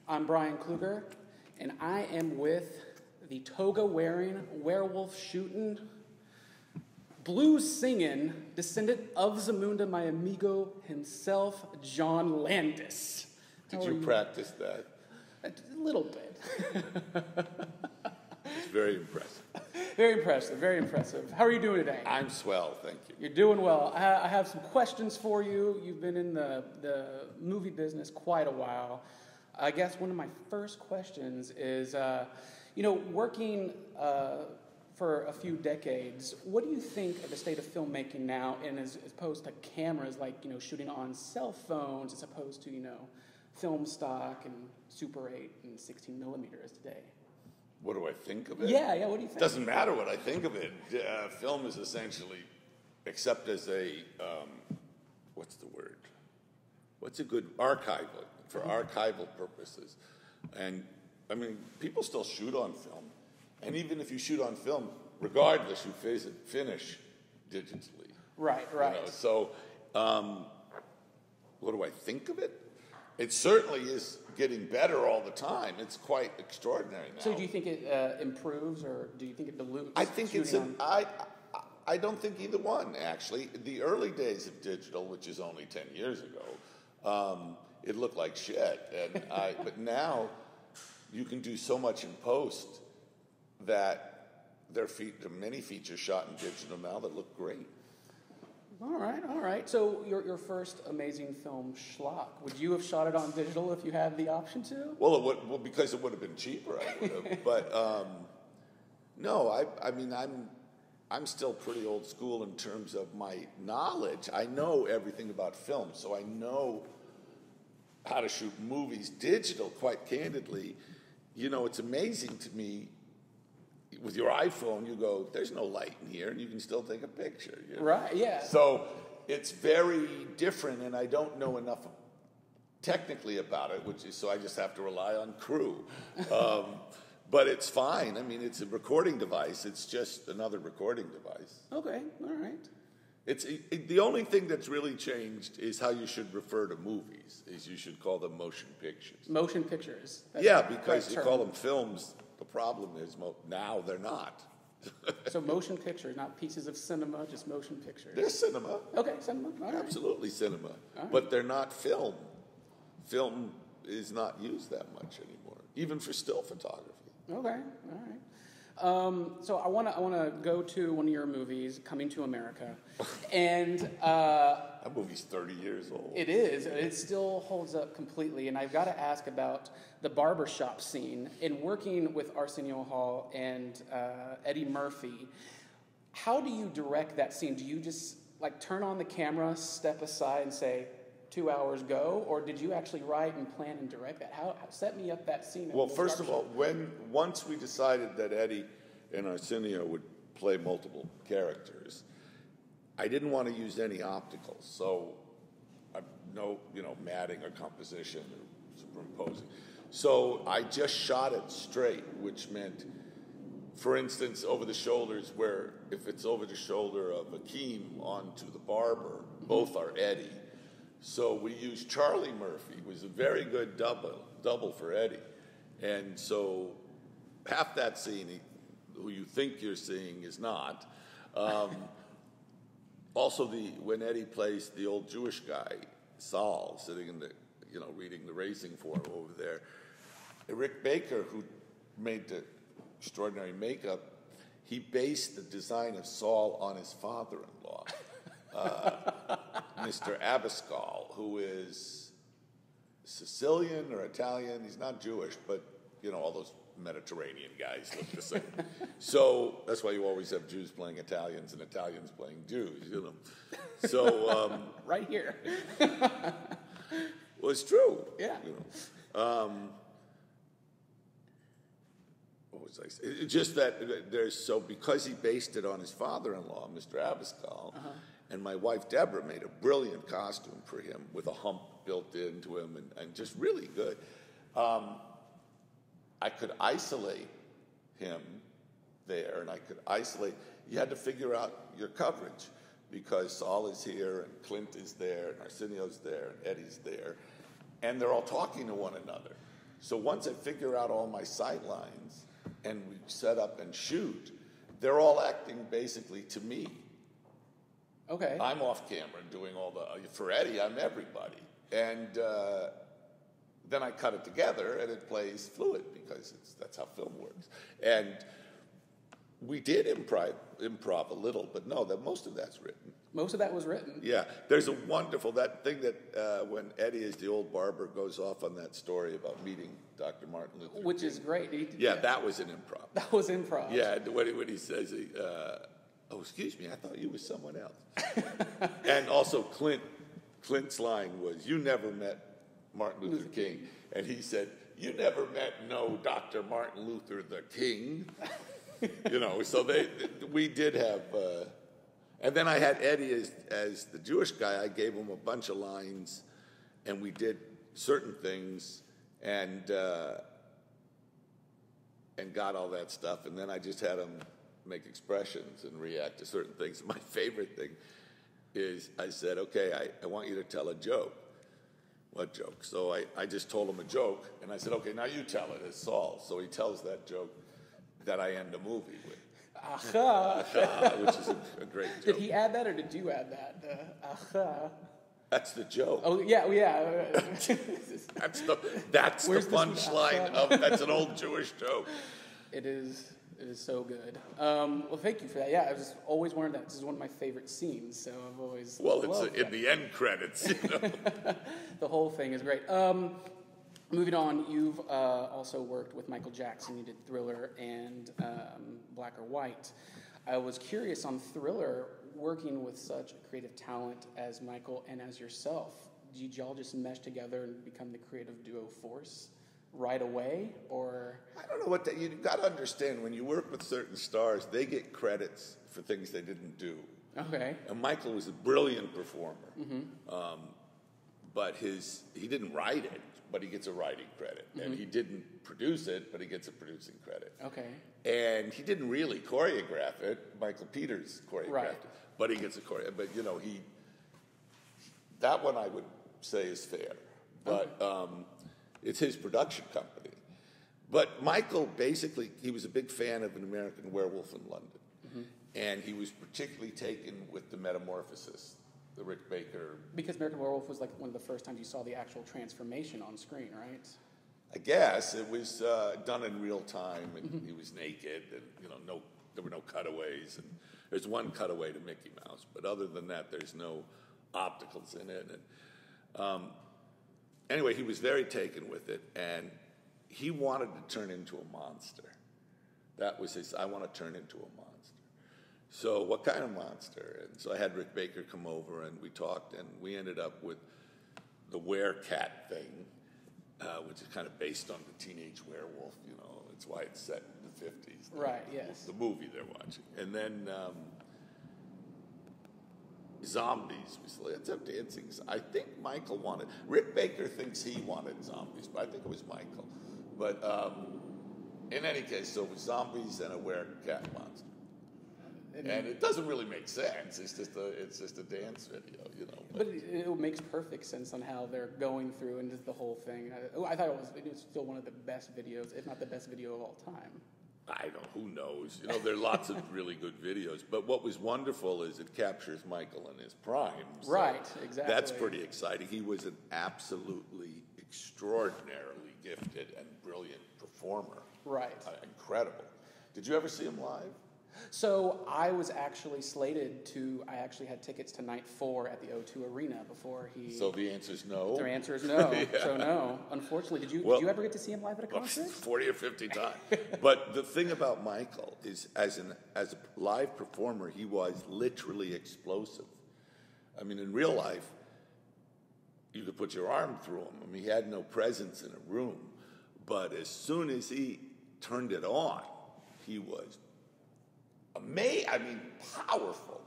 I'm Bryan Kluger, and I am with the toga-wearing, werewolf-shooting, blues-singing descendant of Zamunda, my amigo himself, John Landis. Did you practice that? A little bit. It's very impressive. Very impressive, very impressive. How are you doing today? I'm swell, thank you. You're doing well. I have some questions for you. You've been in the movie business quite a while. I guess one of my first questions is, working for a few decades, what do you think of the state of filmmaking now, and as opposed to cameras, like, shooting on cell phones as opposed to, film stock and Super 8 and 16 millimeters today? What do I think of it? Yeah, what do you think? Doesn't matter what I think of it. Film is essentially, except as a, what's the word? What's a good archival, for archival purposes. And, people still shoot on film. And even if you shoot on film, regardless, you finish digitally. Right. So, what do I think of it? It certainly is getting better all the time. It's quite extraordinary now. So do you think it improves, or do you think it dilutes? I think I don't think either one, actually. The early days of digital, which is only 10 years ago, it looked like shit. But now you can do so much in post that there are many features shot in digital now that look great. All right. So your first amazing film, Schlock, would you have shot it on digital if you had the option to? Well, because it would have been cheaper, I would have. But no, I'm still pretty old school in terms of my knowledge. I know everything about film, so I know how to shoot movies digital, quite candidly. It's amazing to me. With your iPhone, you go, there's no light in here, and you can still take a picture. Right, yeah. So it's very different, and I don't know enough technically about it, so I just have to rely on crew. But it's fine. It's a recording device. It's just another recording device. Okay, all right. The only thing that's really changed is how you should refer to movies, is you should call them motion pictures. Motion pictures. Yeah, because you call them films. The problem is now they're not. So motion pictures, not pieces of cinema, just motion pictures. They're cinema. Okay, cinema. All right. Absolutely cinema. Right. But they're not film. Film is not used that much anymore, even for still photography. Okay, all right. So I want to go to one of your movies, Coming to America, and that movie's 30 years old. It is. It still holds up completely. And I've got to ask about the barbershop scene. In working with Arsenio Hall and Eddie Murphy, how do you direct that scene? Do you just turn on the camera, step aside, and say, 2 hours go, or did you actually write and plan and direct that? How set me up that scene? Well, first of all, once we decided that Eddie and Arsenio would play multiple characters, I didn't want to use any opticals, so no matting or composition or superimposing. So I just shot it straight, which meant, for instance, over the shoulders, where if it's over the shoulder of Akeem onto the Barber, both are Eddie. So we used Charlie Murphy, who was a very good double for Eddie. And so half that scene, who you think you're seeing is not. Also, when Eddie plays the old Jewish guy, Saul, sitting in the, reading the racing form over there, Rick Baker, who made the extraordinary makeup, he based the design of Saul on his father-in-law. Mr. Abascal, who is Sicilian or Italian. He's not Jewish, but, all those Mediterranean guys look the same. So that's why you always have Jews playing Italians and Italians playing Jews, So... right here. Well, it's true. Yeah. What was I saying? It's just that because he based it on his father-in-law, Mr. Abascal, and my wife, Deborah, made a brilliant costume for him with a hump built into him and just really good. I could isolate him there, and you had to figure out your coverage, because Saul is here, and Clint is there, and Arsenio's there, and Eddie's there, and they're all talking to one another. So once I figure out all my sight lines and we set up and shoot, they're all acting basically to me. Okay. I'm off camera doing all the, for Eddie, I'm everybody. And then I cut it together and it plays fluid because that's how film works. And we did improv a little, but no, most of that's written. Most of that was written. Yeah, there's a wonderful, that thing that when Eddie as the old barber goes off on that story about meeting Dr. Martin Luther Which King. is great. Yeah, that was an improv. That was improv. Yeah, when he says, oh, excuse me, I thought you was someone else. And also Clint's line was, you never met Martin Luther King. And he said, you never met no Dr. Martin Luther the King. You know, so we did have, and then I had Eddie as the Jewish guy. I gave him a bunch of lines, and we did certain things, and got all that stuff. And then I just had him make expressions and react to certain things. My favorite thing is I said, okay, I want you to tell a joke. What joke? So I just told him a joke, and I said, okay, now you tell it as Saul. So he tells that joke that I end the movie with. Aha. Aha, which is a great joke. Did he add that, or did you add that? Aha. That's the joke. Oh, yeah. That's the punchline of, that's an old Jewish joke. It is so good. Well, thank you for that. Yeah, I was always wondered that. This is one of my favorite scenes, so I've always it's in the end credits, you know. The whole thing is great. Moving on, you've also worked with Michael Jackson. You did Thriller and Black or White. I was curious on Thriller, working with such a creative talent as Michael and as yourself. Did y'all just mesh together and become the creative duo force right away, or? I don't know you've got to understand, when you work with certain stars, they get credits for things they didn't do. Okay. And Michael was a brilliant performer. Mm-hmm. But he didn't write it, but he gets a writing credit. Mm-hmm. And he didn't produce it, but he gets a producing credit. Okay. And he didn't really choreograph it. Michael Peters choreographed it, but he gets a choreo. But you know, that one I would say is fair. But it's his production company. But Michael, basically, he was a big fan of An American Werewolf in London. Mm-hmm. And he was particularly taken with the Metamorphosis, the Rick Baker. Because American Werewolf was like one of the first times you saw the actual transformation on screen, right? I guess it was done in real time, and he was naked, and there were no cutaways. And there's one cutaway to Mickey Mouse, but other than that, there's no opticals in it. And anyway, he was very taken with it, and he wanted to turn into a monster. That was his. I want to turn into a monster. So what kind of monster? And so I had Rick Baker come over, and we talked, and we ended up with the werecat thing, which is kind of based on the teenage werewolf. You know, it's why it's set in the 50s. Right. Yes. The movie they're watching, and then zombies. We said, let's have dancing. I think Michael wanted. Rick Baker thinks he wanted zombies, but I think it was Michael. But in any case, so it was zombies and a werecat monster. And it doesn't really make sense. It's just a dance video, you know. But it makes perfect sense on how they're going through and just the whole thing. I thought it was still one of the best videos, if not the best video of all time. Who knows? You know, there are lots of really good videos. But what was wonderful is it captures Michael in his prime. So right, exactly. That's pretty exciting. He was an absolutely extraordinarily gifted and brilliant performer. Right. Incredible. Did you ever see him live? So I was actually slated to, I actually had tickets to night 4 at the O2 Arena before he... So the answer is no? The answer is no. Yeah. So no. Unfortunately, did you ever get to see him live at a concert? 40 or 50 times. But the thing about Michael is, as a live performer, he was literally explosive. I mean, in real life, you could put your arm through him. I mean, he had no presence in a room. But as soon as he turned it on, he was powerful.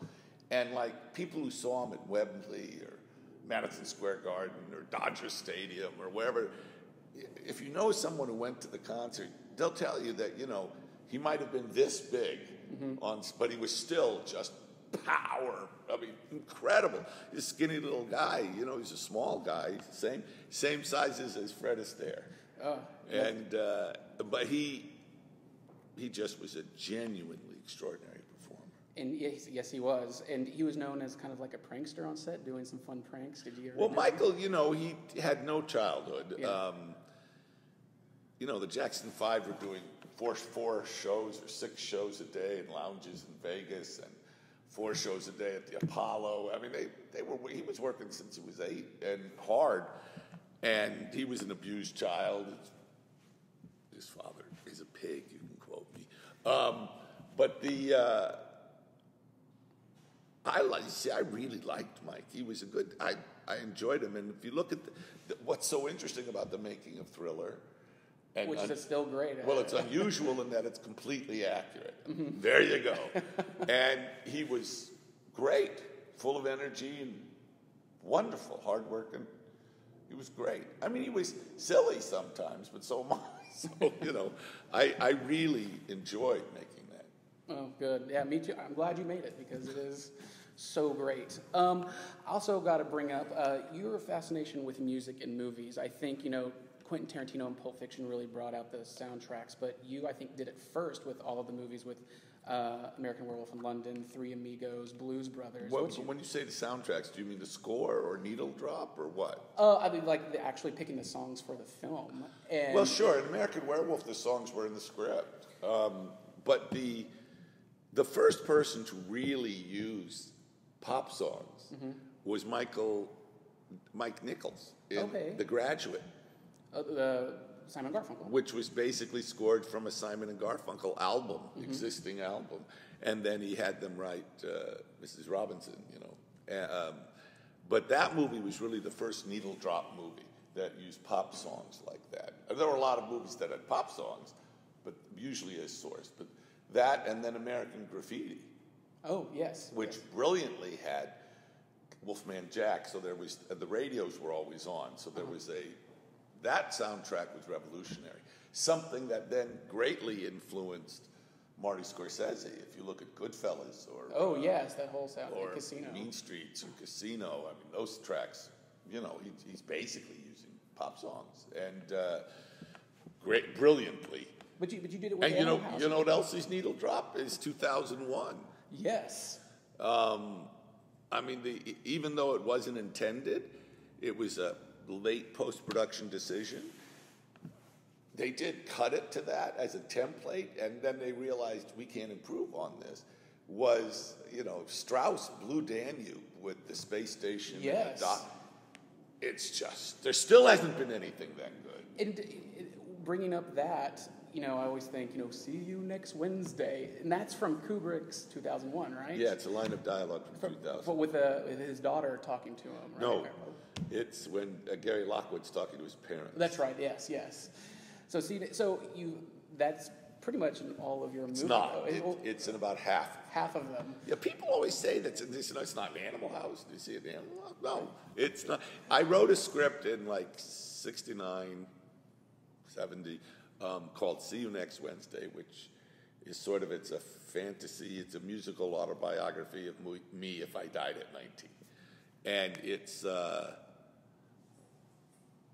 And like people who saw him at Wembley or Madison Square Garden or Dodger Stadium or wherever, if you know someone who went to the concert, they'll tell you that, you know, he might have been this big, but he was still just power. I mean, incredible. He's a skinny little guy. You know, he's a small guy. Same sizes as Fred Astaire. And but he just was a genuinely extraordinary performer. And yes, he was. And he was known as kind of like a prankster on set, doing some fun pranks. Did you ever? Well, Michael, you know, he had no childhood. Yeah. You know, the Jackson 5 were doing four shows or 6 shows a day in lounges in Vegas, and 4 shows a day at the Apollo. I mean, he was working since he was 8 and hard, and he was an abused child. His father is a pig, you can quote me. But I really liked Mike. He was a good, I enjoyed him. And if you look at what's so interesting about the making of Thriller, which is still great. Well, it's unusual in that it's completely accurate. Mm-hmm. There you go. And he was great, full of energy and wonderful, hardworking. He was great. I mean, he was silly sometimes, but so am I. So, you know, I really enjoyed making that. Oh, good. Yeah, me too. I'm glad you made it because it is so great. Also got to bring up your fascination with music in movies. I think, you know, Quentin Tarantino and Pulp Fiction really brought out the soundtracks, but you, I think, did it first with all of the movies with American Werewolf in London, Three Amigos, Blues Brothers. When you say the soundtracks, do you mean the score or needle drop or what? I mean, like actually picking the songs for the film. And well, sure. In American Werewolf, the songs were in the script, but the first person to really use pop songs was Mike Nichols in The Graduate. Simon Garfunkel. Which was basically scored from a Simon and Garfunkel album, existing album. And then he had them write Mrs. Robinson, you know. But that movie was really the first needle drop movie that used pop songs like that. And there were a lot of movies that had pop songs, but usually as source. But that and then American Graffiti. Oh, yes. Which brilliantly had Wolfman Jack, so there was, the radios were always on, so there was that soundtrack was revolutionary. Something that then greatly influenced Marty Scorsese. If you look at Goodfellas or yes, that whole sound, or Casino, Mean Streets or Casino. I mean, those tracks. You know, he's basically using pop songs and brilliantly. But you did it with and you know what else is needle drop is 2001. Yes. I mean, even though it wasn't intended, it was a late post-production decision. They did cut it to that as a template, and then they realized we can't improve on this. Was, you know, Strauss' Blue Danube with the space station. Yes. It's just, there still hasn't been anything that good. And bringing up that, you know, I always think, you know, see you next Wednesday. And that's from Kubrick's 2001, right? Yeah, it's a line of dialogue from 2000. But with his daughter talking to him, right? No, it's when Gary Lockwood's talking to his parents. That's right, yes. So that's pretty much in all of your movies. It's not. It's in about half. Half of them. Yeah, people always say that it's not an Animal House. Do you see an Animal House? No, it's not. I wrote a script in like 69, 70, called See You Next Wednesday, which is sort of, it's a fantasy, it's a musical autobiography of me if I died at 19. And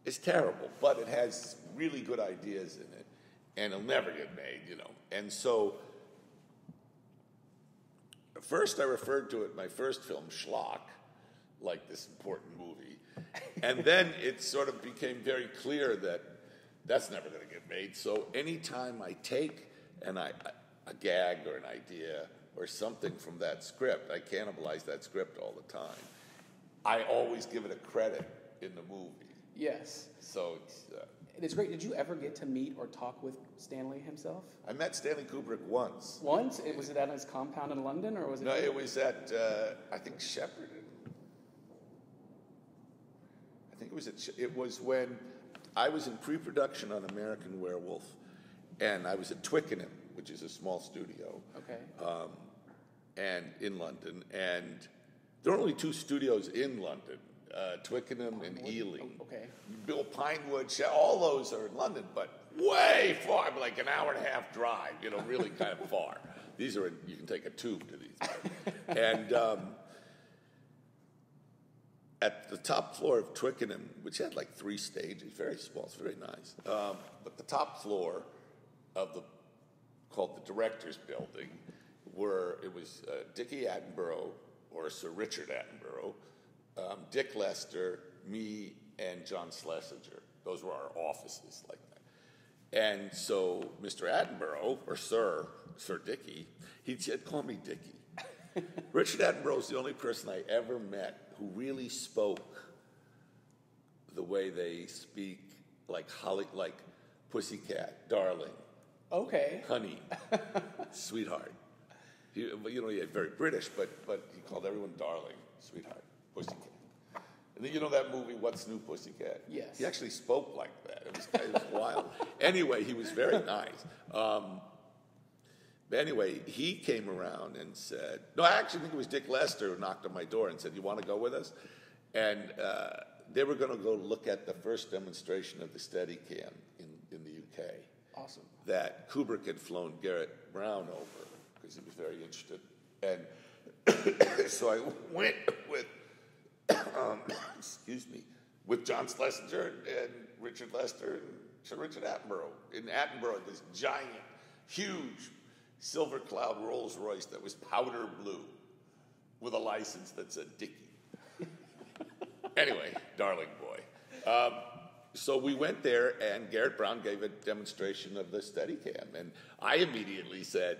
it's terrible, but it has really good ideas in it, and it'll never get made, you know. And so, first I referred to it, my first film, Schlock, like this important movie. And then it sort of became very clear that that's never going to get made. So anytime I take a gag or an idea or something from that script, I cannibalize that script all the time. I always give it a credit in the movie. Yes. So it's great. Did you ever get to meet or talk with Stanley himself? I met Stanley Kubrick once. Once? Was it at his compound in London, or was it? No, it was at I think Shepperton. I think it was when I was in pre-production on American Werewolf, and I was at Twickenham, which is a small studio. Okay. And in London, and there are only 2 studios in London. Twickenham and Ealing. Okay. Bill Pinewood, all those are in London, but way far, like an hour and a half drive, you know, really kind of far. These are, you can take a tube to these. And at the top floor of Twickenham, which had like 3 stages, very small, it's very nice. But the top floor of called the Directors Building, it was Dickie Attenborough, or Sir Richard Attenborough, Dick Lester, me, and John Schlesinger. Those were our offices like that. And so Mr. Attenborough, or Sir Dickie, he'd call me Dickie. Richard Attenborough is the only person I ever met who really spoke the way they speak, like pussycat, darling. Okay. Honey, sweetheart. He very British, but he called everyone darling, sweetheart, pussycat. And then that movie, What's New, Pussycat? Yes. He actually spoke like that. It was wild. Anyway, he was very nice. But anyway, he came around and said, no, I actually think it was Dick Lester who knocked on my door and said, you want to go with us? And they were going to go look at the first demonstration of the Stedicam in the UK. Awesome. That Kubrick had flown Garrett Brown over because he was very interested. And so I went with, with John Schlesinger and Richard Lester and Sir Richard Attenborough. In Attenborough, this giant, huge Silver Cloud Rolls Royce that was powder blue with a license that said Dickie. Anyway, darling boy. So we went there, and Garrett Brown gave a demonstration of the Steadicam, and I immediately said,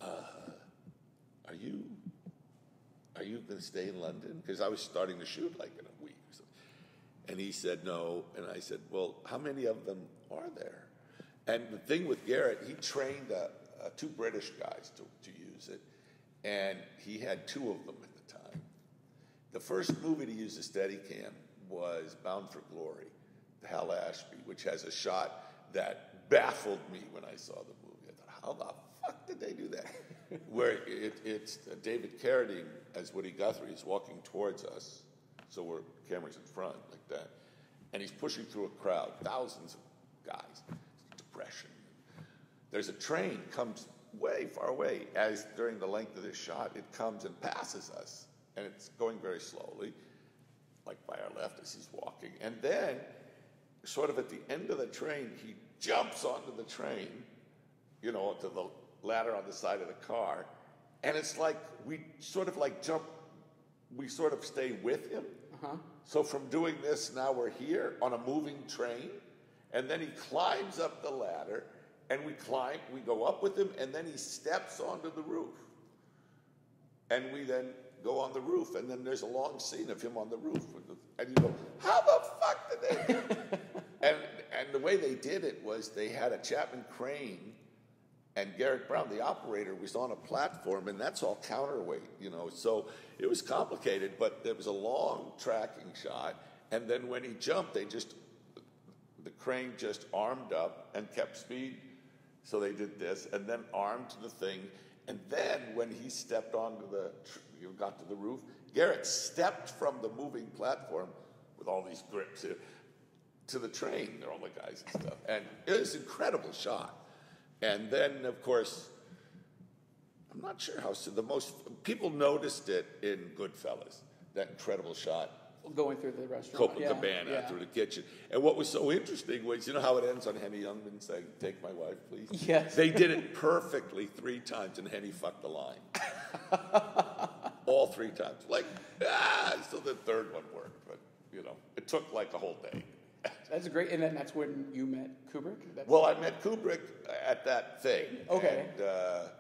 "Are you going to stay in London?" Because I was starting to shoot like in a week or something. And he said no, and I said, "Well, how many of them are there?" And the thing with Garrett, he trained 2 British guys to use it, and he had 2 of them at the time. The first movie to use a Steadicam was Bound for Glory, Hal Ashby, which has a shot that baffled me when I saw the movie. I thought, how the fuck did they do that? Where it's David Carradine as Woody Guthrie is walking towards us, so camera's in front like that, and he's pushing through a crowd, thousands of guys, depression. There's a train comes way far away. As during the length of this shot, it comes and passes us, and it's going very slowly, like by our left as he's walking. And then, sort of at the end of the train, he jumps onto the train, to the ladder on the side of the car, and it's like we sort of stay with him. Uh-huh. So from doing this, now we're here on a moving train, and then he climbs up the ladder, and we go up with him, and then he steps onto the roof. And we then go on the roof, and then there's a long scene of him on the roof. And you go, how the fuck did they do it? And the way they did it was they had a Chapman crane, and Garrett Brown, the operator, was on a platform, and that's all counterweight, So it was complicated, but there was a long tracking shot, and then when he jumped, the crane just armed up and kept speed. So they did this, and then armed to the thing, and then when he stepped onto got to the roof, Garrett stepped from the moving platform with all these grips to the train. They're all the guys and stuff, and it was an incredible shot. And then, of course, I'm not sure how people noticed it in Goodfellas, that incredible shot. Going through the restaurant. Coppola through the kitchen. And what was so interesting was, how it ends on Henny Youngman saying, "Take my wife, please"? Yes. They did it perfectly 3 times, and Henny fucked the line. All 3 times. So the third one worked, but, it took like a whole day. That's great. And then that's when you met Kubrick? I met Kubrick at that thing. Okay. And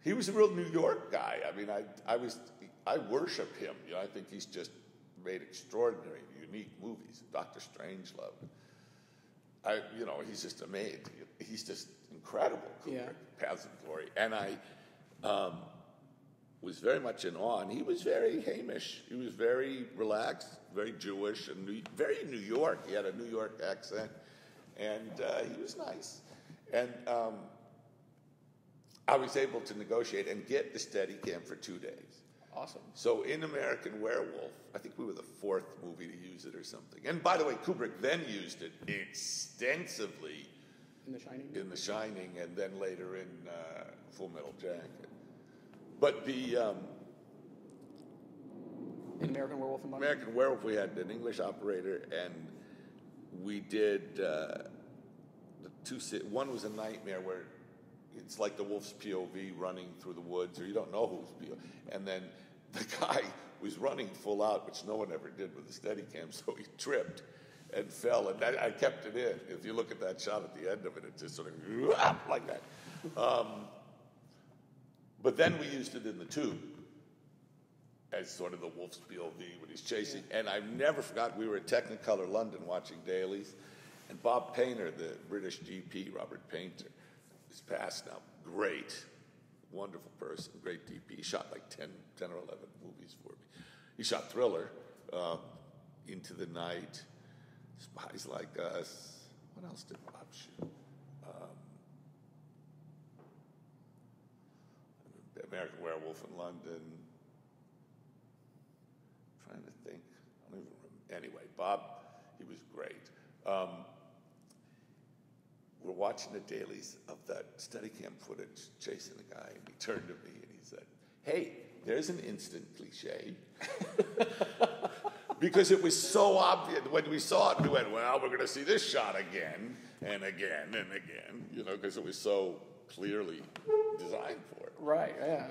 he was a real New York guy. I mean, I worship him. I think he's just made extraordinary, unique movies. Dr. Strangelove. He's just amazing. He's just incredible. Kubrick, yeah. Paths of Glory. And I was very much in awe. And he was very Hamish. He was very relaxed, very Jewish, and very New York. He had a New York accent. And he was nice. And I was able to negotiate and get the Steadicam for 2 days. Awesome. So in American Werewolf, I think we were the 4th movie to use it or something. And by the way, Kubrick then used it extensively In The Shining? In The Shining, and then later in Full Metal Jacket. But the... in American Werewolf in London? American Werewolf, we had an English operator, and we did one was a nightmare where it's like the wolf's POV running through the woods, or you don't know who's POV. And then the guy was running full out, which no one ever did with a Steadicam, so he tripped and fell, and I kept it in. If you look at that shot at the end of it, it's just sort of like that. But then we used it in The Tube as sort of the wolf's POV when he's chasing. Yeah. And I've never forgotten, we were at Technicolor London watching dailies, and Bob Painter, the British GP, Robert Painter, is passed now. Great, wonderful person, great DP. He shot like 10 or 11 movies for me. He shot Thriller, Into the Night, Spies Like Us. What else did Bob shoot? American Werewolf in London. I'm trying to think. I don't even remember. Anyway, Bob, he was great. We're watching the dailies of that Steadicam footage chasing the guy, and he turned to me and he said, "Hey, there's an instant cliche." Because it was so obvious. When we saw it, we went, well, we're going to see this shot again and again and again, you know, because it was so clearly designed for it. Right, yeah,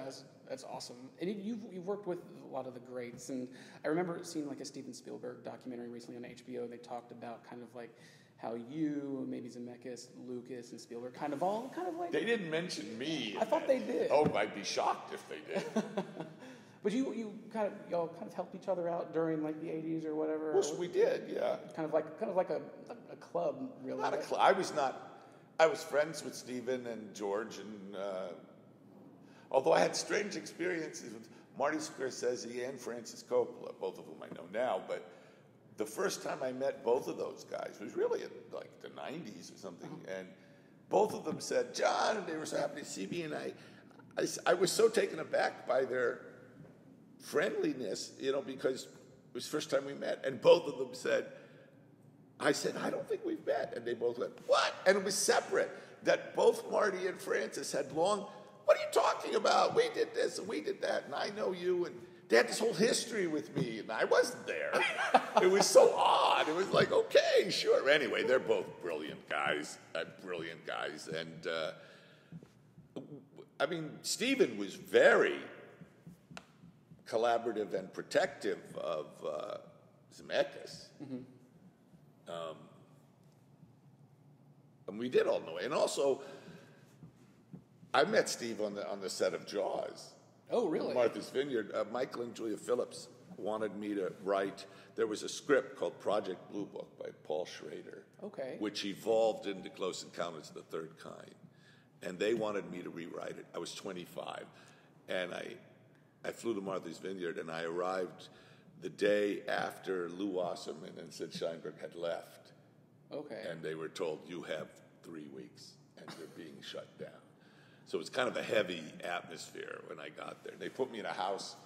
that's awesome. And you've worked with a lot of the greats, and I remember seeing like a Steven Spielberg documentary recently on HBO. They talked about kind of like how you, maybe Zemeckis, Lucas, and Spielberg kind of like... They didn't mention me. I thought they did. Oh, I'd be shocked if they did. But y'all kind of helped each other out during like the 80s or whatever. Yes, we did, yeah. Kind of like a club, really. Not a club. I was friends with Steven and George, and although I had strange experiences with Marty Scorsese and Francis Coppola, both of whom I know now, but the first time I met both of those guys was really in like the 90s or something, and both of them said, "John," and they were so happy to see me, and I was so taken aback by their friendliness, you know, because it was the first time we met, and both of them said, I said, "I don't think we've met," and they both went, "What?" And it was separate, that both Marty and Francis had long, "What are you talking about? We did this and we did that, and I know you," and they had this whole history with me, and I wasn't there. It was so odd. It was like, okay, sure. Anyway, they're both brilliant guys, and I mean, Steven was very collaborative and protective of Zemeckis. Mm-hmm. And we did all know it. And also, I met Steve on the set of Jaws. Oh, really? Martha's Vineyard. Michael and Julia Phillips wanted me to write. There was a script called Project Blue Book by Paul Schrader. Okay. Which evolved into Close Encounters of the Third Kind. And they wanted me to rewrite it. I was 25. And I flew to Martha's Vineyard, and I arrived the day after Lou Wasserman and Sid Sheinberg had left. Okay. And they were told, "You have 3 weeks, and you're being shut down." So it was kind of a heavy atmosphere when I got there. They put me in a house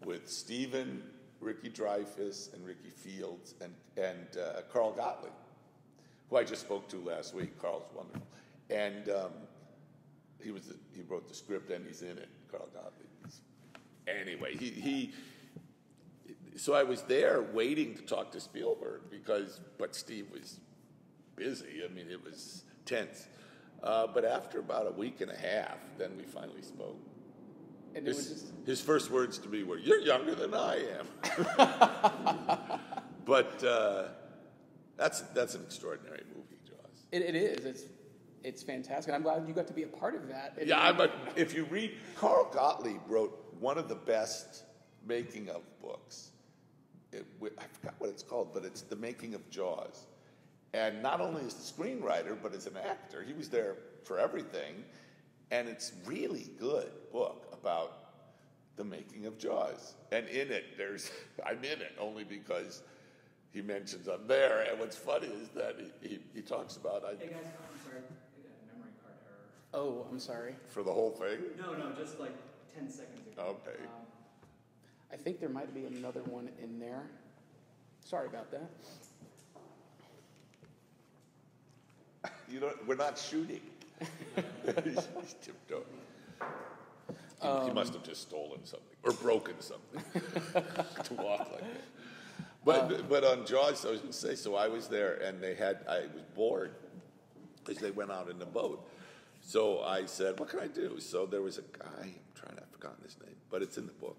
with Steven, Ricky Dreyfuss, and Ricky Fields, and Carl Gottlieb, who I just spoke to last week. Carl's wonderful. And he wrote the script, and he's in it, Carl Gottlieb. Anyway, so I was there waiting to talk to Spielberg but Steve was busy. I mean, it was tense. But after about a week and a half, then we finally spoke. And his first words to me were, "You're younger than I am." But that's an extraordinary movie, Jaws. It is. It's fantastic. I'm glad you got to be a part of that. If you read, Carl Gottlieb wrote one of the best making of books. I forgot what it's called, but it's The Making of Jaws. And not only is the screenwriter, but as an actor, he was there for everything. And it's really good book about the making of Jaws. And in it, I'm in it only because he mentions I'm there. And what's funny is that he talks about... Hey guys, I'm sorry, I got a memory card error. Oh, I'm sorry. For the whole thing? No, just like 10 seconds ago. Okay. I think there might be another one in there. Sorry about that. we're not shooting. He's tiptoeing. He must have just stolen something or broken something to walk like that. But on Jaws, I was going to say, so I was there, and I was bored because they went out in the boat. So I said, what can I do? So there was a guy, I've forgotten his name, but it's in the book.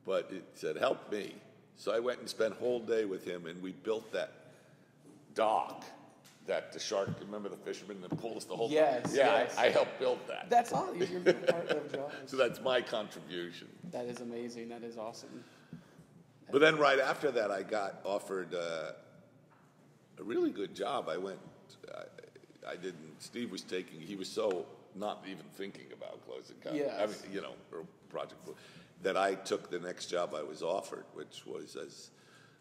But it said, help me. So I went and spent a whole day with him, and we built that dock that the shark, remember the fisherman that pulled us the whole time? Yes. I helped build that. That's all. You're part of Jaws. So that's my contribution. That is amazing. That is awesome. But then right after that, I got offered a really good job. Steve was he was so not even thinking about closing contact. Yes. I mean, or Project Blue, that I took the next job I was offered, which was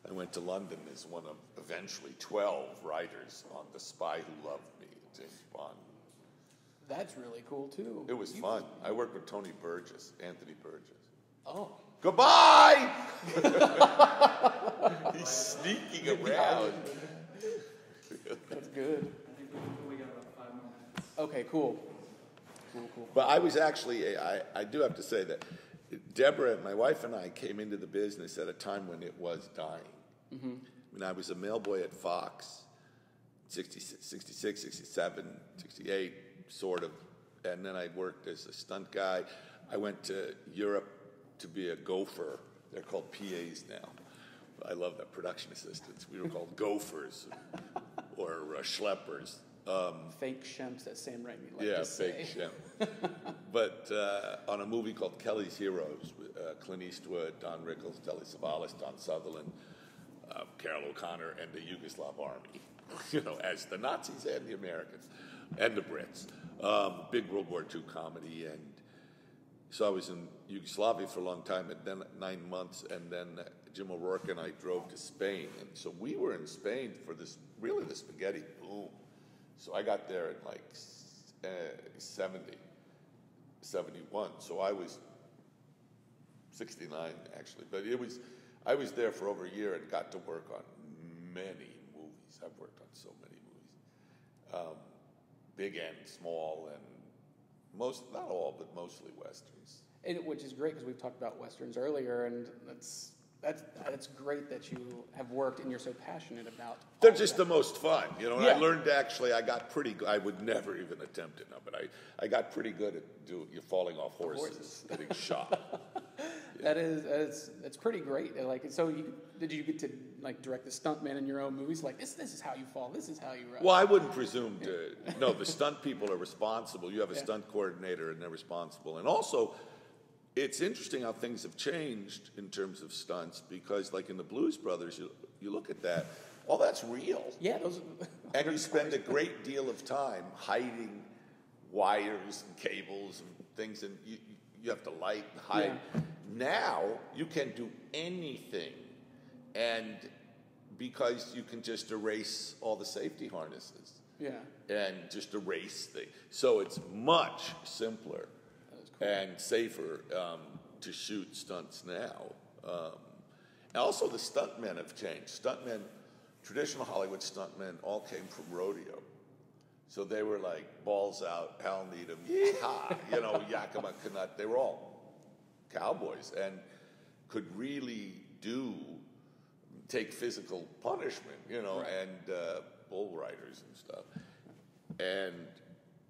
I went to London as one of eventually 12 writers on The Spy Who Loved Me, James Bond. That's really cool, too. It was fun. I worked with Anthony Burgess. Oh. Goodbye! He's sneaking around. That's good. I think we got about 5 more minutes. Okay, cool. But I was actually, I do have to say that Deborah, my wife, and I came into the business at a time when it was dying. Mm-hmm. I mean, I was a mailboy at Fox, 66, 67, 68, sort of. And then I worked as a stunt guy. I went to Europe to be a gopher. They're called PAs now. I love that, production assistants. We were called gophers or schleppers. Fake shemps, that Sam Raimi liked to say. Fake shemp. But on a movie called Kelly's Heroes, with Clint Eastwood, Don Rickles, Telly Savalas, Don Sutherland, Carol O'Connor, and the Yugoslav army, as the Nazis and the Americans and the Brits. Big World War II comedy. And so I was in Yugoslavia for a long time, and then 9 months, and then Jim O'Rourke and I drove to Spain. And so we were in Spain for the spaghetti boom. So I got there in like 70, 71. So I was 69 actually, but I was there for over a year and got to work on many movies. I've worked on so many movies, big and small, and not all, but mostly westerns. Which is great because we've talked about westerns earlier, and that's great that you have worked and you're so passionate about. They're just the most fun, And Yeah. I learned I got pretty good. I would never even attempt it now, but I got pretty good at you're falling off horses. Getting shot. Yeah. That's pretty great. Like, so did you get to like direct the stuntman in your own movies? Like this is how you fall. This is how you run. Well, I wouldn't presume to. No, the stunt people are responsible. You have a stunt coordinator, and they're responsible. And also, it's interesting how things have changed in terms of stunts because, like in the Blues Brothers, you look at that. All that's real. Yeah, those. And you spend a great deal of time hiding wires and cables and things, and you have to light and hide. Yeah. Now you can do anything, and because you can just erase all the safety harnesses. Yeah. And just erase things. So it's much simpler and safer to shoot stunts now. And also the stuntmen have changed. Traditional Hollywood stuntmen all came from rodeo. So they were like balls out, Hal Needham, yeehaw, Yakima Canutt. They were all cowboys and could really take physical punishment, and bull riders and stuff. And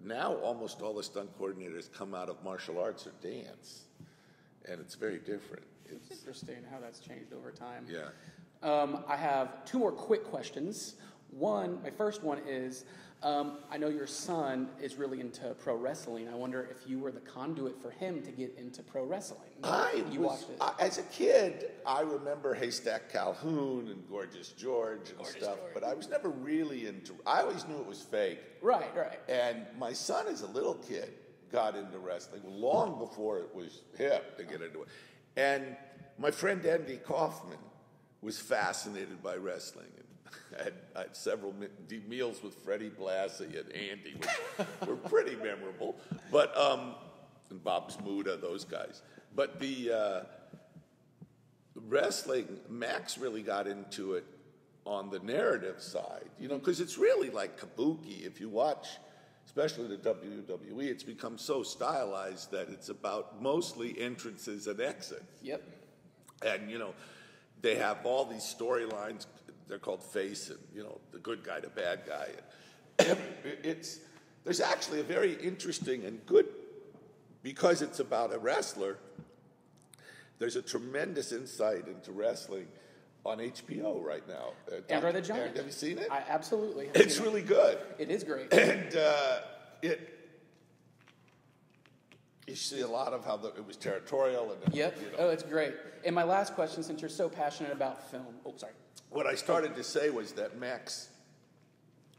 now almost all the stunt coordinators come out of martial arts or dance, and it's very different. It's interesting how that's changed over time. Yeah. I have 2 more quick questions. My first one is, I know your son is really into pro wrestling. I wonder if you were the conduit for him to get into pro wrestling. Watched it. As a kid, I remember Haystack Calhoun and Gorgeous George and stuff, but I was never really into. I always knew it was fake. Right. And my son, as a little kid, got into wrestling long before it was hip to get into it. And my friend Andy Kaufman was fascinated by wrestling. I had several meals with Freddie Blassie and Andy, which were pretty memorable. But and Bob Smuda, those guys. But the wrestling, Max really got into it on the narrative side, because it's really like kabuki. If you watch, especially the WWE, it's become so stylized that it's about mostly entrances and exits. Yep. And, they have all these storylines. They're called face and, the good guy, the bad guy. And there's actually a very interesting and good, because it's about a wrestler, there's a tremendous insight into wrestling on HBO right now. Andre the Giant. Have you seen it? I absolutely have It's seen really good. It is great. And you see a lot of how it was territorial. And Yep. Oh, it's great. And my last question, since you're so passionate about film. Oh, sorry. What I started to say was that Max,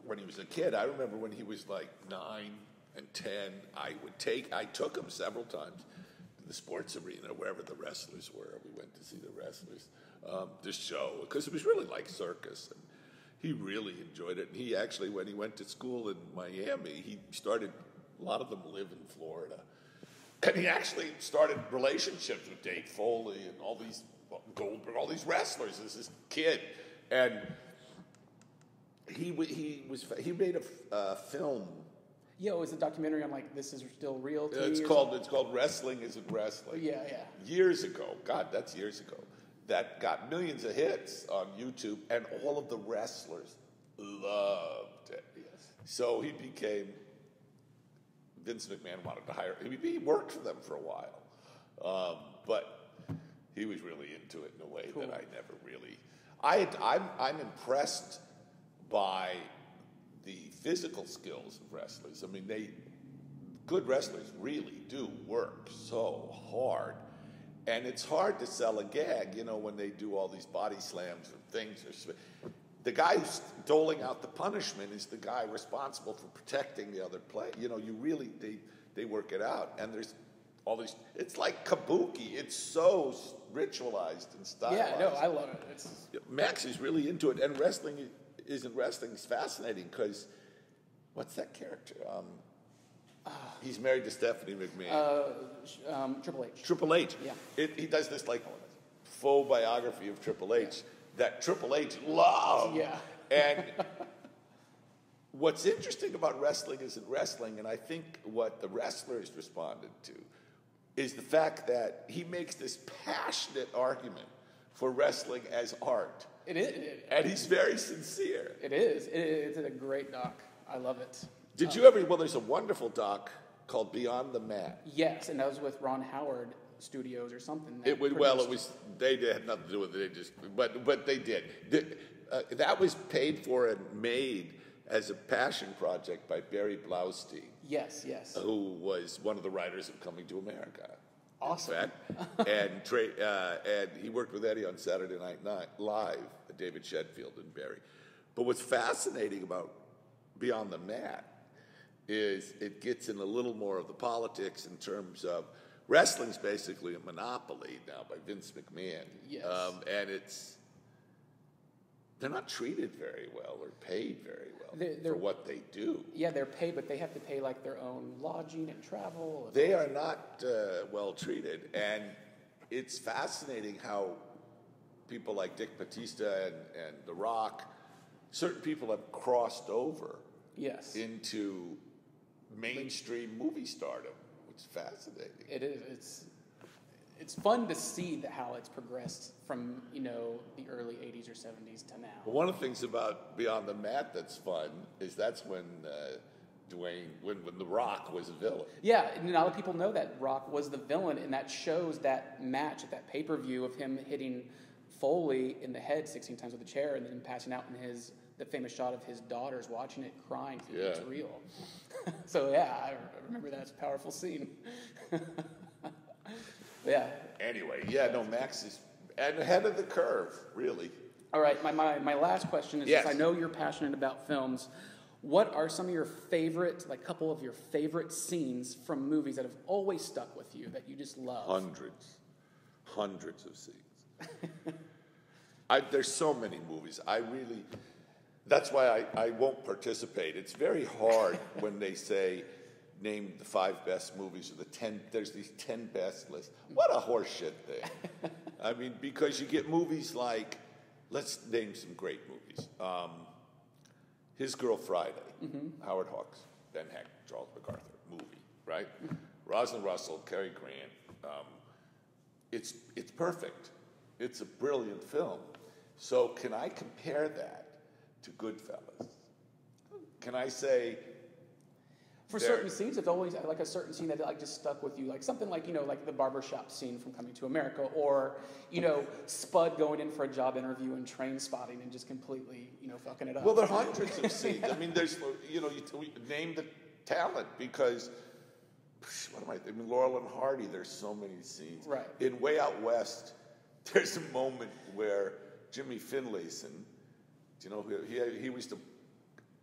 when he was a kid, I remember when he was like 9 and 10, I took him several times to the sports arena, wherever the wrestlers were. We went to see the wrestlers, this show, because it was really like circus. And he really enjoyed it. And he actually, when he went to school in Miami, a lot of them live in Florida. And he actually started relationships with Dave Foley and all these Goldberg, all these wrestlers as this kid. And he made a film. Yeah, it was a documentary on this is still real to It's called Wrestling Isn't Wrestling. Yeah. Years ago, God, that's years ago. That got millions of hits on YouTube, and all of the wrestlers loved it. Yes. So he became. Vince McMahon wanted to hire him. He worked for them for a while, but he was really into it in a way that I never really. I'm impressed by the physical skills of wrestlers. I mean, good wrestlers really do work so hard, and it's hard to sell a gag. When they do all these body slams and things. The guy who's doling out the punishment is the guy responsible for protecting the other player. They work it out, and there's all these. It's like kabuki. It's so ritualized and stylized. Yeah, no, I love it. Max is really into it, and wrestling isn't wrestling is fascinating because what's that character? He's married to Stephanie McMahon. Triple H. Triple H. Yeah. He does this faux biography of Triple H. That Triple H loved. Yeah. And what's interesting about wrestling isn't wrestling, and I think what the wrestlers responded to is the fact that he makes this passionate argument for wrestling as art. It is. And he's very sincere. It is. It's a great doc. I love it. Did you ever, there's a wonderful doc called Beyond the Mat. Yes, and that was with Ron Howard Studios or something. They had nothing to do with it. But they did. That was paid for and made as a passion project by Barry Blaustein. Yes. Who was one of the writers of Coming to America. Awesome. And he worked with Eddie on Saturday Night Live, David Shedfield and Barry. But what's fascinating about Beyond the Mat is it gets in a little more of the politics in terms of wrestling's basically a monopoly now by Vince McMahon. Yes. And they're not treated very well or paid very well for what they do. Yeah, they're paid, but they have to pay their own lodging and travel. They are not well treated, and it's fascinating how people like Dick Batista and The Rock, certain people have crossed over into mainstream movie stardom. It's fascinating. It is. It's fun to see how it's progressed from the early '80s or '70s to now. Well, one of the things about Beyond the Mat that's fun is that's when when The Rock was a villain. Yeah, and not a lot of people know that Rock was the villain, and that shows that match at that pay-per-view of him hitting Foley in the head 16 times with a chair, and then passing out in the famous shot of his daughters watching it crying. It's real. So I remember that. It's a powerful scene. Yeah. Anyway, Max is ahead of the curve, really. All right, my last question is, I know you're passionate about films. What are some of your favorite, couple of your favorite scenes from movies that have always stuck with you that you just love? Hundreds of scenes. There's so many movies. That's why I won't participate. It's very hard when they say, name the 5 best movies or there's these 10 best lists. What a horseshit thing. I mean, because you get movies like, let's name some great movies. movies. His Girl Friday, Howard Hawks, Ben Heck, Charles MacArthur movie, right? Rosalind Russell, Cary Grant. It's perfect. It's a brilliant film. So can I compare that to Goodfellas? Can I say... For certain scenes, it's always like a certain scene that like just stuck with you, like something like like the barbershop scene from Coming to America, or Spud going in for a job interview and Train Spotting and just completely fucking it up. Well, there are hundreds of scenes. I mean, there's you name the talent because Laurel and Hardy. There's so many scenes. Right. In Way Out West, there's a moment where Jimmy Finlayson, he was the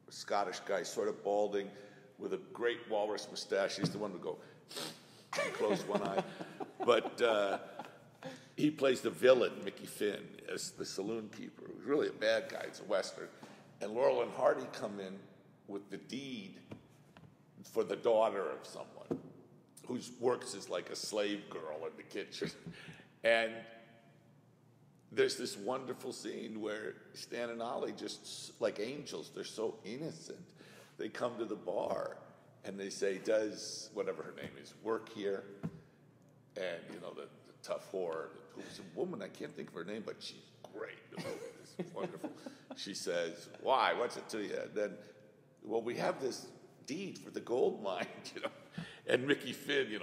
Scottish guy, sort of balding, with a great walrus mustache. He's the one who go and close one eye. But he plays the villain, Mickey Finn, as the saloon keeper, who's really a bad guy. It's a Western. And Laurel and Hardy come in with the deed for the daughter of someone who works as like a slave girl in the kitchen. And there's this wonderful scene where Stan and Ollie, just like angels, they're so innocent. They come to the bar and they say, does whatever her name is work here? And the tough whore, who's a woman, I can't think of her name, but she's great. It's wonderful. She says, why? What's it to you? And then, well, we have this deed for the gold mine, And Mickey Finn,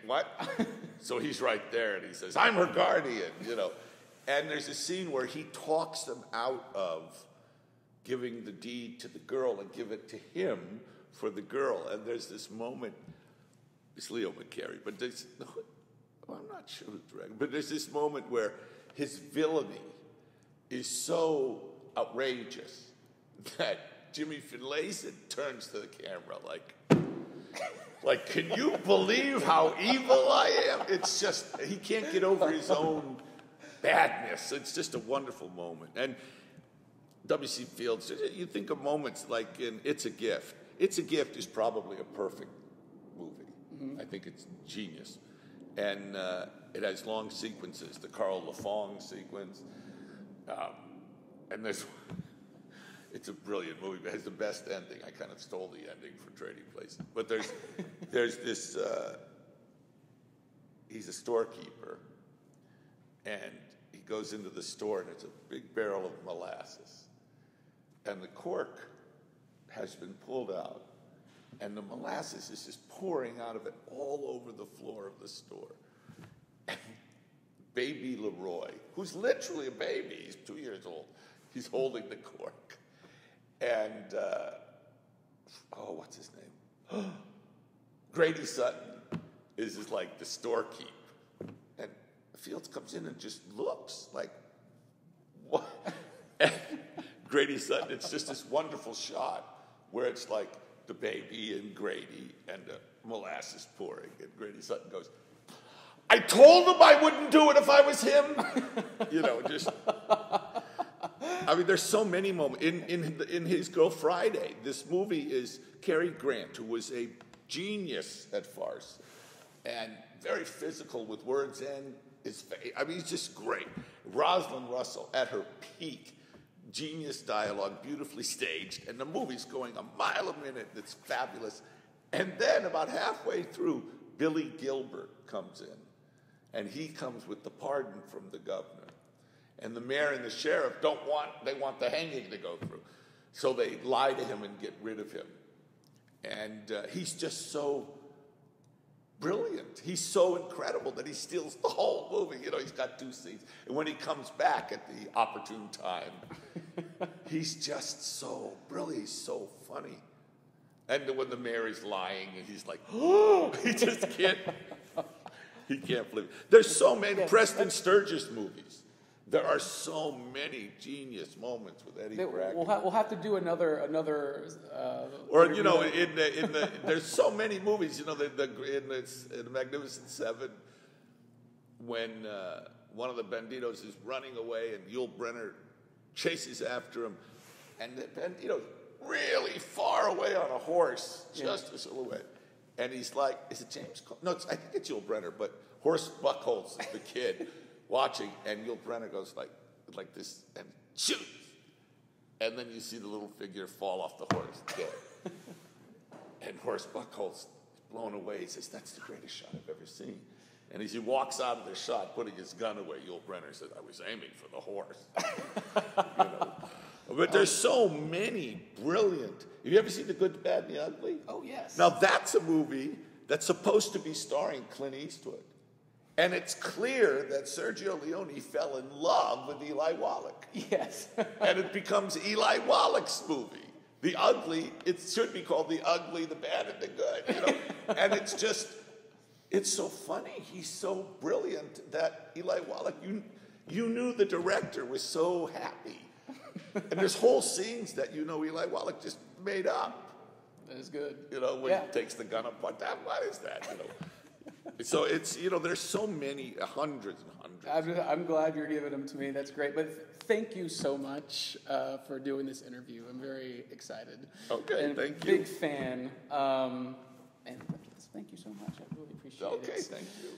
what? So he's right there and he says, I'm her guardian, And there's a scene where he talks them out of giving the deed to the girl and give it to him for the girl. And there's this moment, it's Leo McCarey, but I'm not sure who's directing, but there's this moment where his villainy is so outrageous that Jimmy Finlayson turns to the camera like, can you believe how evil I am? It's just, he can't get over his own badness. It's just a wonderful moment. And W.C. Fields, you think of moments like in It's a Gift. It's a Gift is probably a perfect movie. Mm-hmm. I think it's genius. And it has long sequences, the Carl Lafong sequence. And it's a brilliant movie. It has the best ending. I kind of stole the ending for Trading Places. But there's this, he's a storekeeper, and he goes into the store, and it's a big barrel of molasses. And the cork has been pulled out, and the molasses is just pouring out of it all over the floor of the store. And baby Leroy, who's literally a baby, he's 2 years old, he's holding the cork. And, what's his name? Grady Sutton is like the storekeep. And Fields comes in and just looks like, what? And Grady Sutton, it's just this wonderful shot where it's like the baby and Grady and the molasses pouring. And Grady Sutton goes, I told him I wouldn't do it if I was him. There's so many moments. In His Girl Friday, this movie is Cary Grant, who was a genius at farce and very physical with words and his face. He's just great. Rosalind Russell at her peak. Genius dialogue, beautifully staged, and the movie's going a mile a minute. It's fabulous. And then about halfway through, Billy Gilbert comes in, and he comes with the pardon from the governor. And the mayor and the sheriff they want the hanging to go through. So they lie to him and get rid of him. And he's just so brilliant. He's so incredible that he steals the whole movie. He's got 2 scenes. And when he comes back at the opportune time, he's just so brilliant. He's so funny. And when the mayor is lying, and he's like, oh, he just can't believe it. There's so many Preston Sturges movies. There are so many genius moments with Eddie Bracken. We'll have to do another. There's so many movies. In the Magnificent Seven, when one of the banditos is running away and Yul Brynner chases after him, and the bandito really far away on a horse, just a silhouette, and he's like, "Is it James? No, I think it's Yul Brynner, but Horace Buckholz is the kid." Watching, and Yul Brynner goes like this and shoots. and then you see the little figure fall off the horse, dead. And Horace Buckholz, blown away, he says, "That's the greatest shot I've ever seen." And as he walks out of the shot, putting his gun away, Yul Brynner says, "I was aiming for the horse." You know? But there's so many brilliant. Have you ever seen The Good, the Bad, and the Ugly? Oh, yes. Now, that's a movie that's supposed to be starring Clint Eastwood. And it's clear that Sergio Leone fell in love with Eli Wallach. Yes. And it becomes Eli Wallach's movie. The Ugly, it should be called The Ugly, the Bad, and the Good. You know? And it's just, it's so funny. He's so brilliant that Eli Wallach, you knew the director was so happy. And there's whole scenes that Eli Wallach just made up. That is good. You know, when he takes the gun up, what is that? You know. So it's, there's so many, hundreds and hundreds. I'm glad you're giving them to me. That's great. But thank you so much for doing this interview. I'm very excited. Okay, and thank you. Big fan. And thank you so much. I really appreciate it. Okay, thank you.